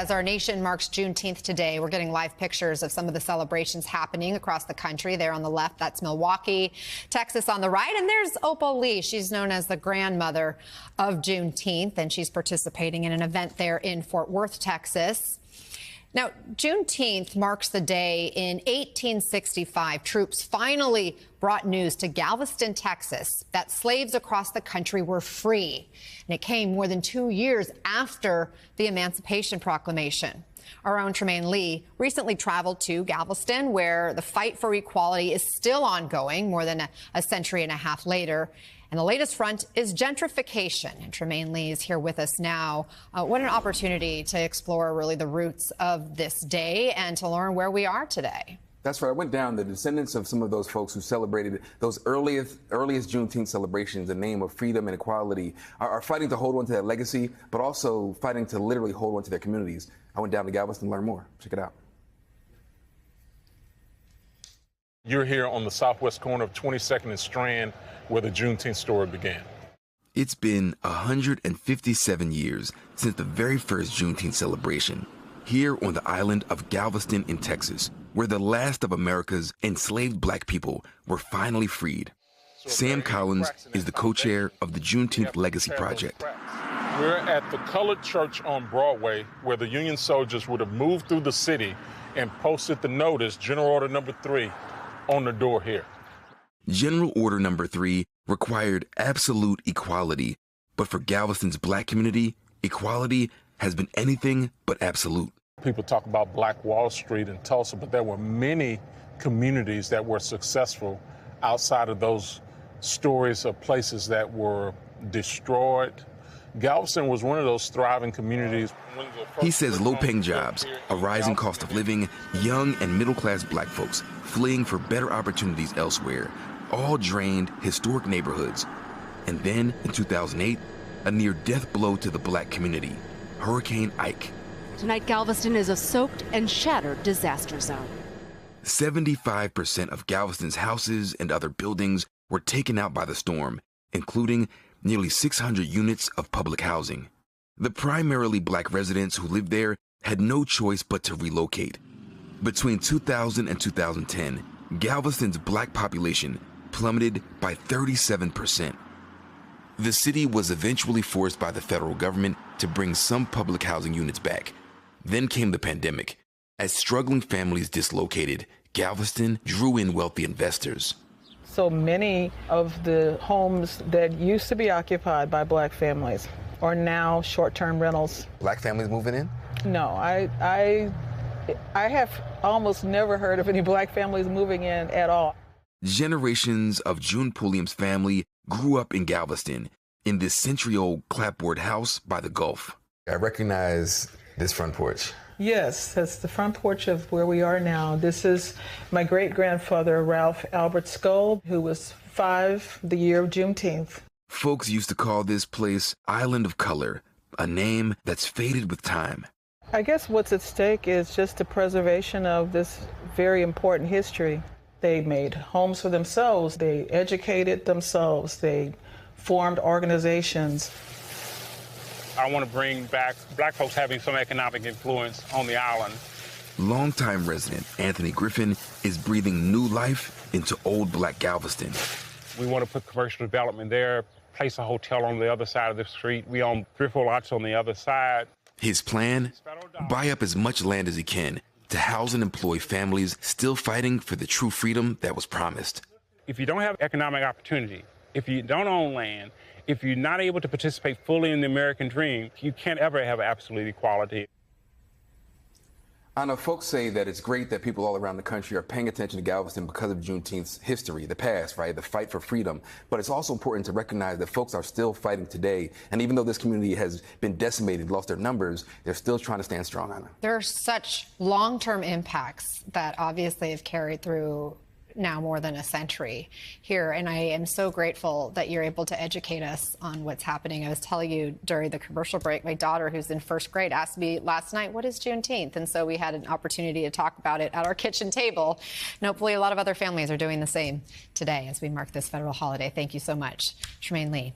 As our nation marks Juneteenth today, we're getting live pictures of some of the celebrations happening across the country. There on the left, that's Milwaukee, Texas on the right. And there's Opal Lee. She's known as the grandmother of Juneteenth, and she's participating in an event there in Fort Worth, Texas. Now, Juneteenth marks the day in 1865 troops finally brought news to Galveston, Texas, that slaves across the country were free. And it came more than 2 years after the Emancipation Proclamation. Our own Tremaine Lee recently traveled to Galveston, where the fight for equality is still ongoing more than a century and a half later. And the latest front is gentrification. And Tremaine Lee is here with us now. What an opportunity to explore really the roots of this day and to learn where we are today. That's right. I went down. The descendants of some of those folks who celebrated those earliest Juneteenth celebrations in the name of freedom and equality are fighting to hold on to that legacy, but also fighting to literally hold on to their communities. I went down to Galveston to learn more. Check it out. You're here on the southwest corner of 22nd and Strand, where the Juneteenth story began. It's been 157 years since the very first Juneteenth celebration, here on the island of Galveston in Texas, where the last of America's enslaved black people were finally freed. Sam Collins is the co-chair of the Juneteenth Legacy Project. We're at the Colored Church on Broadway, where the Union soldiers would have moved through the city and posted the notice, General Order Number 3, on the door here. General Order Number 3 required absolute equality, but for Galveston's black community, equality has been anything but absolute. People talk about Black Wall Street in Tulsa, but there were many communities that were successful outside of those stories of places that were destroyed. Galveston was one of those thriving communities. He says low-paying jobs, a rising cost of living, young and middle-class black folks fleeing for better opportunities elsewhere, all drained historic neighborhoods. And then, in 2008, a near-death blow to the black community, Hurricane Ike. Tonight, Galveston is a soaked and shattered disaster zone. 75% of Galveston's houses and other buildings were taken out by the storm, including nearly 600 units of public housing. The primarily black residents who lived there had no choice but to relocate. Between 2000 and 2010, Galveston's black population plummeted by 37%. The city was eventually forced by the federal government to bring some public housing units back. Then came the pandemic. As struggling families dislocated, Galveston drew in wealthy investors. So many of the homes that used to be occupied by black families are now short-term rentals. Black families moving in? No, I have almost never heard of any black families moving in at all. Generations of June Pulliam's family grew up in Galveston, in this century-old clapboard house by the Gulf. I recognize this front porch. Yes, that's the front porch of where we are now. This is my great-grandfather, Ralph Albert Scold, who was 5 the year of Juneteenth. Folks used to call this place Island of Color, a name that's faded with time. I guess what's at stake is just the preservation of this very important history. They made homes for themselves. They educated themselves. They formed organizations. I want to bring back black folks having some economic influence on the island. Longtime resident Anthony Griffin is breathing new life into old black Galveston. We want to put commercial development there, place a hotel on the other side of the street. We own 3 or 4 lots on the other side. His plan? Buy up as much land as he can to house and employ families still fighting for the true freedom that was promised. If you don't have economic opportunity, if you don't own land, if you're not able to participate fully in the American dream, you can't ever have absolute equality. I know folks say that it's great that people all around the country are paying attention to Galveston because of Juneteenth's history, the past, right, the fight for freedom. But it's also important to recognize that folks are still fighting today. And even though this community has been decimated, lost their numbers, they're still trying to stand strong on it. There are such long-term impacts that obviously have carried through now more than a century here, and I am so grateful that you're able to educate us on what's happening. I was telling you during the commercial break, my daughter, who's in first grade, asked me last night, what is Juneteenth? And so we had an opportunity to talk about it at our kitchen table, and hopefully a lot of other families are doing the same today as we mark this federal holiday. Thank you so much. Tremaine Lee.